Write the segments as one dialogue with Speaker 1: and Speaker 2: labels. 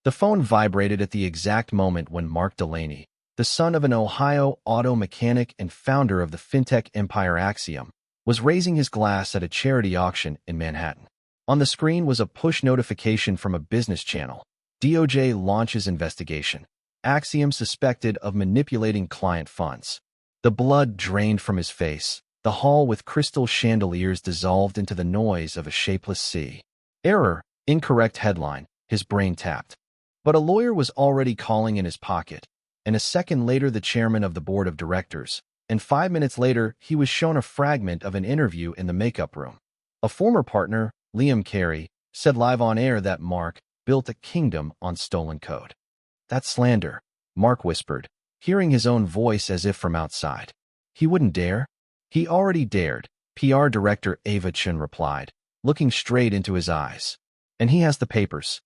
Speaker 1: The phone vibrated at the exact moment when Mark Delaney, the son of an Ohio auto mechanic and founder of the fintech empire Axiom, was raising his glass at a charity auction in Manhattan. On the screen was a push notification from a business channel. DOJ launches investigation. Axiom suspected of manipulating client funds. The blood drained from his face. The hall with crystal chandeliers dissolved into the noise of a shapeless sea. Error, incorrect headline, his brain tapped. But a lawyer was already calling in his pocket, and a second later the chairman of the board of directors, and 5 minutes later he was shown a fragment of an interview in the makeup room. A former partner, Liam Carey, said live on air that Mark built a kingdom on stolen code. That's slander, Mark whispered, hearing his own voice as if from outside. He wouldn't dare? He already dared, PR director Ava Chen replied, looking straight into his eyes. And he has the papers.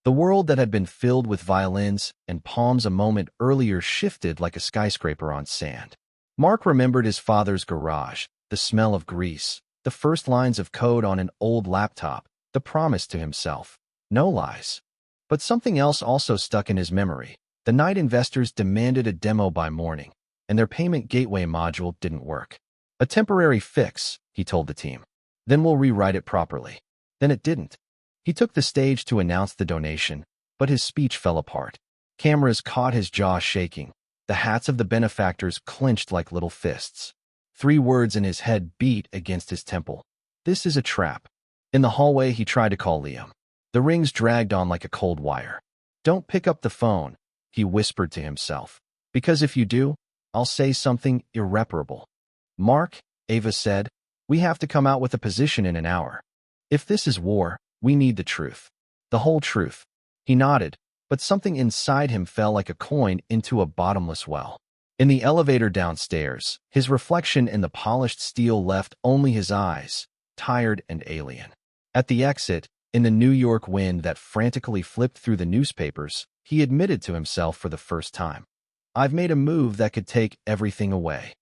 Speaker 1: The world that had been filled with violins and palms a moment earlier shifted like a skyscraper on sand. Mark remembered his father's garage, the smell of grease, the first lines of code on an old laptop, the promise to himself. No lies. But something else also stuck in his memory. The night investors demanded a demo by morning, and their payment gateway module didn't work. A temporary fix, he told the team. Then we'll rewrite it properly. Then it didn't. He took the stage to announce the donation, but his speech fell apart. Cameras caught his jaw shaking. The hats of the benefactors clenched like little fists. 3 words in his head beat against his temple. This is a trap. In the hallway, he tried to call Liam. The rings dragged on like a cold wire. Don't pick up the phone, he whispered to himself. Because if you do, I'll say something irreparable. Mark, Ava said, we have to come out with a position in an hour. If this is war, we need the truth. The whole truth. He nodded, but something inside him fell like a coin into a bottomless well. In the elevator downstairs, his reflection in the polished steel left only his eyes, tired and alien. At the exit, in the New York wind that frantically flipped through the newspapers, he admitted to himself for the first time. I've made a move that could take everything away.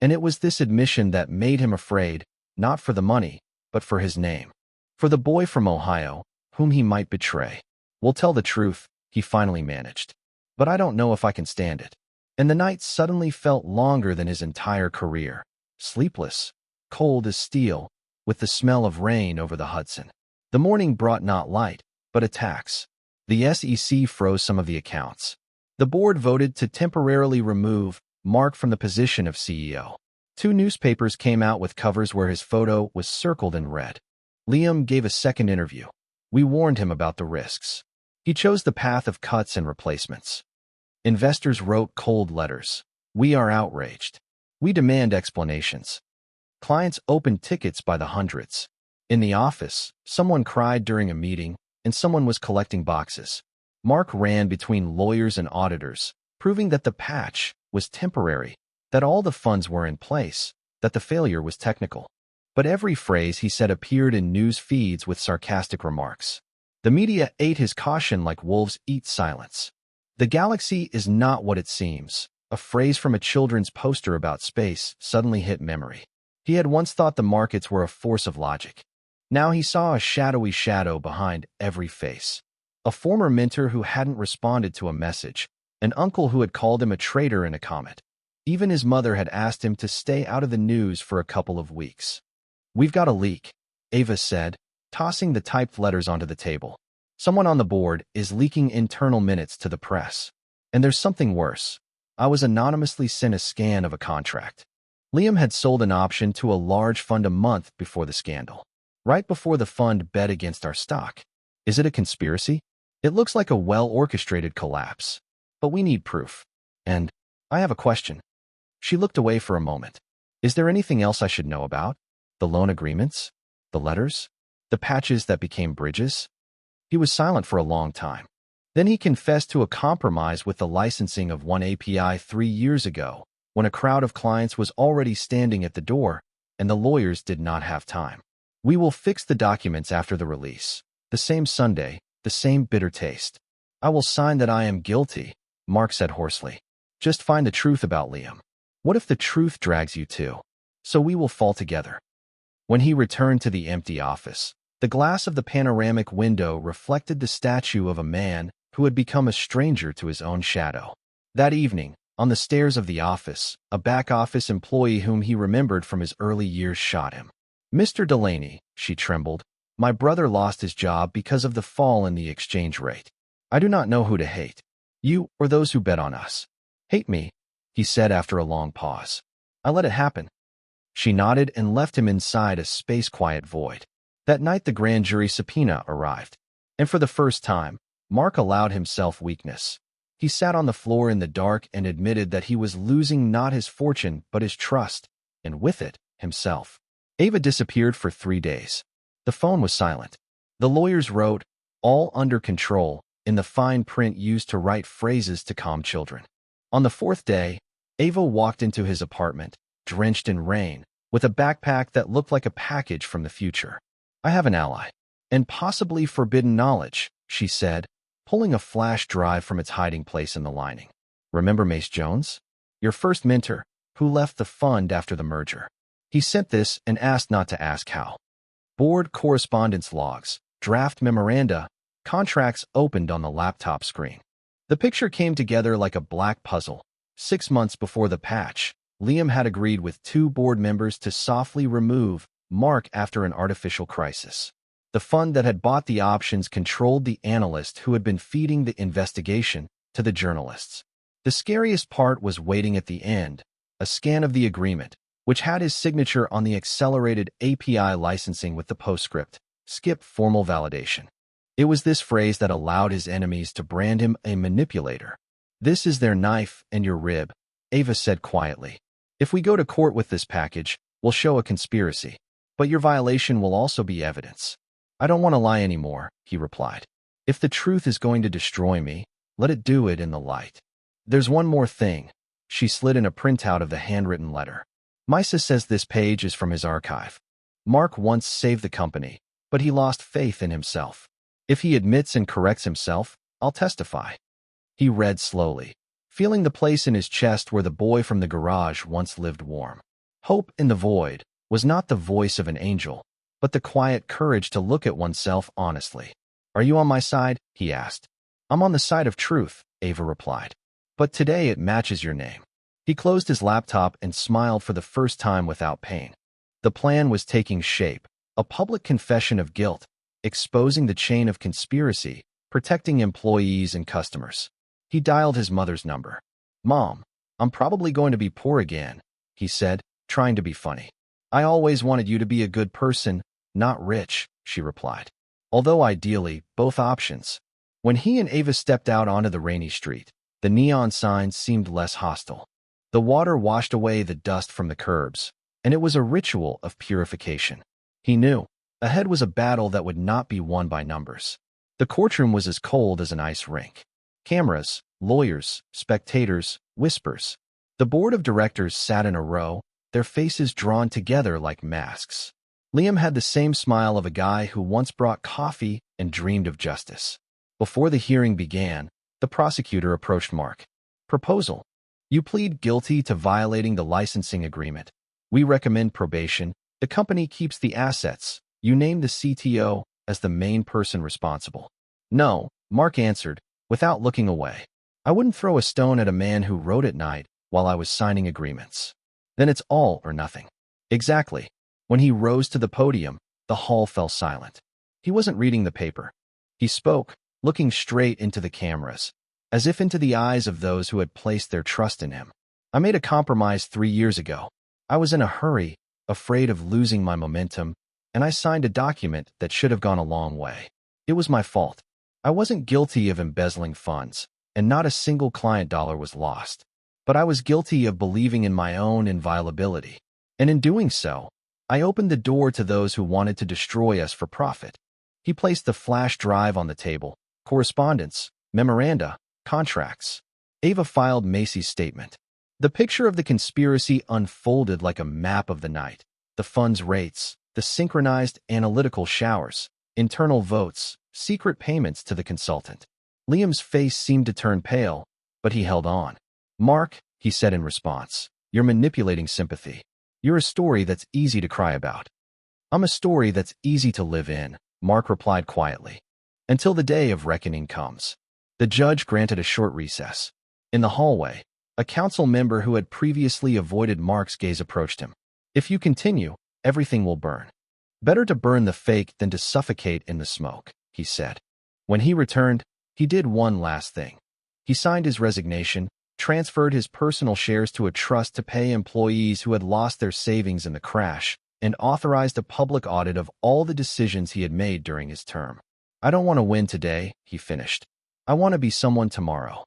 Speaker 1: And it was this admission that made him afraid, not for the money, but for his name. For the boy from Ohio, whom he might betray. We'll tell the truth, he finally managed. But I don't know if I can stand it. And the night suddenly felt longer than his entire career. Sleepless, cold as steel, with the smell of rain over the Hudson. The morning brought not light, but attacks. The SEC froze some of the accounts. The board voted to temporarily remove Mark from the position of CEO. 2 newspapers came out with covers where his photo was circled in red. Liam gave a second interview. We warned him about the risks. He chose the path of cuts and replacements. Investors wrote cold letters. We are outraged. We demand explanations. Clients opened tickets by the hundreds. In the office, someone cried during a meeting, and someone was collecting boxes. Mark ran between lawyers and auditors, proving that the patch was temporary, that all the funds were in place, that the failure was technical. But every phrase he said appeared in news feeds with sarcastic remarks. The media ate his caution like wolves eat silence. The galaxy is not what it seems. A phrase from a children's poster about space suddenly hit memory. He had once thought the markets were a force of logic. Now he saw a shadowy shadow behind every face. A former mentor who hadn't responded to a message, an uncle who had called him a traitor in a comment. Even his mother had asked him to stay out of the news for a couple of weeks. We've got a leak, Ava said, tossing the typed letters onto the table. Someone on the board is leaking internal minutes to the press. And there's something worse. I was anonymously sent a scan of a contract. Liam had sold an option to a large fund a month before the scandal. Right before the fund bet against our stock. Is it a conspiracy? It looks like a well-orchestrated collapse. But we need proof. And I have a question. She looked away for a moment. Is there anything else I should know about? The loan agreements? The letters? The patches that became bridges? He was silent for a long time. Then he confessed to a compromise with the licensing of one API 3 years ago, when a crowd of clients was already standing at the door, and the lawyers did not have time. We will fix the documents after the release. The same Sunday, the same bitter taste. I will sign that I am guilty, Mark said hoarsely. Just find the truth about Liam. What if the truth drags you too? So we will fall together. When he returned to the empty office, the glass of the panoramic window reflected the statue of a man who had become a stranger to his own shadow. That evening, on the stairs of the office, a back-office employee whom he remembered from his early years shot him. "Mr. Delaney," she trembled, "my brother lost his job because of the fall in the exchange rate. I do not know who to hate, you or those who bet on us." "Hate me," he said after a long pause. "I let it happen." She nodded and left him inside a space-quiet void. That night the grand jury subpoena arrived, and for the first time, Mark allowed himself weakness. He sat on the floor in the dark and admitted that he was losing not his fortune but his trust, and with it, himself. Ava disappeared for 3 days. The phone was silent. The lawyers wrote, "All under control," in the fine print used to write phrases to calm children. On the 4th day, Ava walked into his apartment, drenched in rain, with a backpack that looked like a package from the future. "I have an ally, and possibly forbidden knowledge," she said, pulling a flash drive from its hiding place in the lining. "Remember Mace Jones? Your first mentor, who left the fund after the merger. He sent this and asked not to ask how." Board correspondence logs, draft memoranda, contracts opened on the laptop screen. The picture came together like a black puzzle. 6 months before the patch, Liam had agreed with 2 board members to softly remove Mark after an artificial crisis. The fund that had bought the options controlled the analyst who had been feeding the investigation to the journalists. The scariest part was waiting at the end, a scan of the agreement, which had his signature on the accelerated API licensing with the postscript, "Skip formal validation." It was this phrase that allowed his enemies to brand him a manipulator. "This is their knife and your rib," Ava said quietly. "If we go to court with this package, we'll show a conspiracy. But your violation will also be evidence." "I don't want to lie anymore," he replied. "If the truth is going to destroy me, let it do it in the light. There's one more thing." She slid in a printout of the handwritten letter. "Misa says this page is from his archive. Mark once saved the company, but he lost faith in himself. If he admits and corrects himself, I'll testify." He read slowly, feeling the place in his chest where the boy from the garage once lived warm. Hope in the void was not the voice of an angel, but the quiet courage to look at oneself honestly. "Are you on my side?" he asked. "I'm on the side of truth," Ava replied. "But today it matches your name." He closed his laptop and smiled for the first time without pain. The plan was taking shape, a public confession of guilt, exposing the chain of conspiracy, protecting employees and customers. He dialed his mother's number. "Mom, I'm probably going to be poor again," he said, trying to be funny. "I always wanted you to be a good person, not rich," she replied. Although ideally, both options. When he and Ava stepped out onto the rainy street, the neon signs seemed less hostile. The water washed away the dust from the curbs, and it was a ritual of purification. He knew ahead was a battle that would not be won by numbers. The courtroom was as cold as an ice rink. Cameras, lawyers, spectators, whispers. The board of directors sat in a row, their faces drawn together like masks. Liam had the same smile of a guy who once brought coffee and dreamed of justice. Before the hearing began, the prosecutor approached Mark. "Proposal. You plead guilty to violating the licensing agreement. We recommend probation. The company keeps the assets. You name the CTO as the main person responsible." "No," Mark answered, without looking away. "I wouldn't throw a stone at a man who wrote at night while I was signing agreements." "Then it's all or nothing." "Exactly." When he rose to the podium, the hall fell silent. He wasn't reading the paper. He spoke, looking straight into the cameras, as if into the eyes of those who had placed their trust in him. "I made a compromise 3 years ago. I was in a hurry, afraid of losing my momentum, and I signed a document that should have gone a long way. It was my fault. I wasn't guilty of embezzling funds, and not a single client dollar was lost. But I was guilty of believing in my own inviolability. And in doing so, I opened the door to those who wanted to destroy us for profit." He placed the flash drive on the table. Correspondence, memoranda, contracts. Ava filed Macy's statement. The picture of the conspiracy unfolded like a map of the night. The fund's rates, the synchronized analytical showers, internal votes, secret payments to the consultant. Liam's face seemed to turn pale, but he held on. "Mark," he said in response, "you're manipulating sympathy. You're a story that's easy to cry about." "I'm a story that's easy to live in," Mark replied quietly. "Until the day of reckoning comes." The judge granted a short recess. In the hallway, a council member who had previously avoided Mark's gaze approached him. "If you continue, everything will burn. Better to burn the fake than to suffocate in the smoke," he said. When he returned, he did one last thing. He signed his resignation, transferred his personal shares to a trust to pay employees who had lost their savings in the crash, and authorized a public audit of all the decisions he had made during his term. "I don't want to win today," he finished. "I want to be someone tomorrow."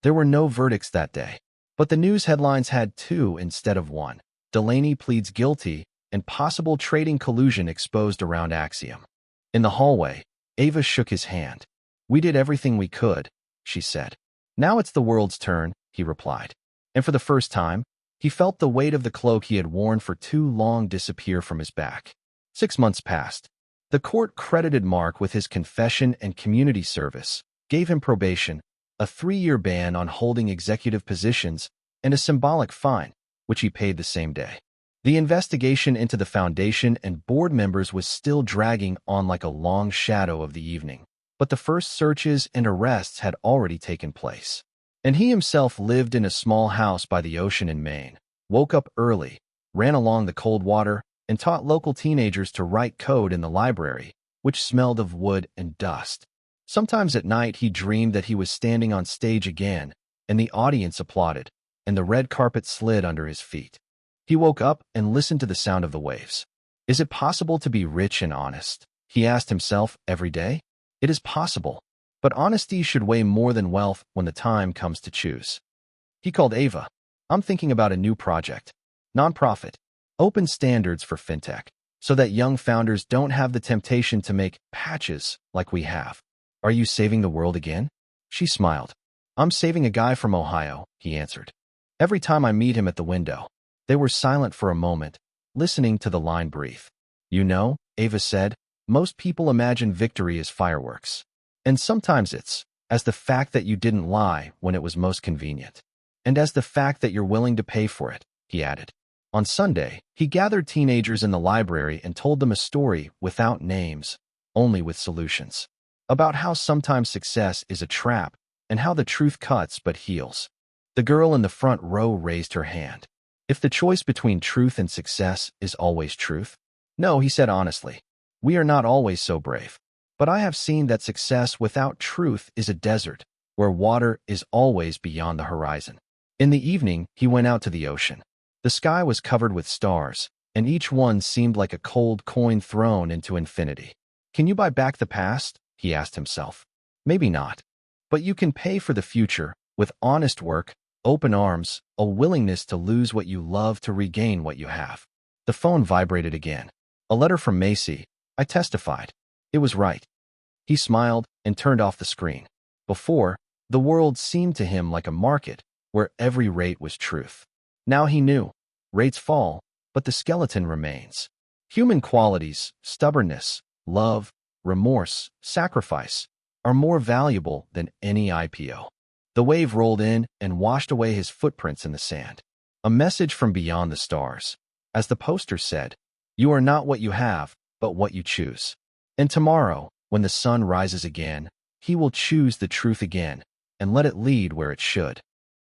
Speaker 1: There were no verdicts that day, but the news headlines had two instead of one. Delaney pleads guilty, and possible trading collusion exposed around Axiom. In the hallway, Ava shook his hand. "We did everything we could," she said. "Now it's the world's turn," he replied. And for the first time, he felt the weight of the cloak he had worn for too long disappear from his back. 6 months passed. The court credited Mark with his confession and community service, gave him probation, a 3-year ban on holding executive positions, and a symbolic fine, which he paid the same day. The investigation into the foundation and board members was still dragging on like a long shadow of the evening, but the first searches and arrests had already taken place. And he himself lived in a small house by the ocean in Maine, woke up early, ran along the cold water, and taught local teenagers to write code in the library, which smelled of wood and dust. Sometimes at night he dreamed that he was standing on stage again, and the audience applauded, and the red carpet slid under his feet. He woke up and listened to the sound of the waves. Is it possible to be rich and honest? He asked himself every day. It is possible, but honesty should weigh more than wealth when the time comes to choose. He called Ava. "I'm thinking about a new project. Nonprofit. Open standards for fintech, so that young founders don't have the temptation to make patches like we have." "Are you saving the world again?" She smiled. "I'm saving a guy from Ohio," he answered. "Every time I meet him at the window." They were silent for a moment, listening to the line breathe. "You know," Ava said, "most people imagine victory as fireworks. And sometimes it's as the fact that you didn't lie when it was most convenient. And as the fact that you're willing to pay for it," he added. On Sunday, he gathered teenagers in the library and told them a story without names, only with solutions, about how sometimes success is a trap and how the truth cuts but heals. The girl in the front row raised her hand. "If the choice between truth and success is always truth?" "No," he said honestly. "We are not always so brave. But I have seen that success without truth is a desert, where water is always beyond the horizon." In the evening, he went out to the ocean. The sky was covered with stars, and each one seemed like a cold coin thrown into infinity. "Can you buy back the past?" he asked himself. Maybe not. But you can pay for the future with honest work, open arms, a willingness to lose what you love to regain what you have. The phone vibrated again. A letter from Macy. I testified. It was right. He smiled and turned off the screen. Before, the world seemed to him like a market where every rate was truth. Now he knew. Rates fall, but the skeleton remains. Human qualities, stubbornness, love, remorse, sacrifice, are more valuable than any IPO. The wave rolled in and washed away his footprints in the sand. A message from beyond the stars. As the poster said, "You are not what you have, but what you choose." And tomorrow, when the sun rises again, he will choose the truth again and let it lead where it should.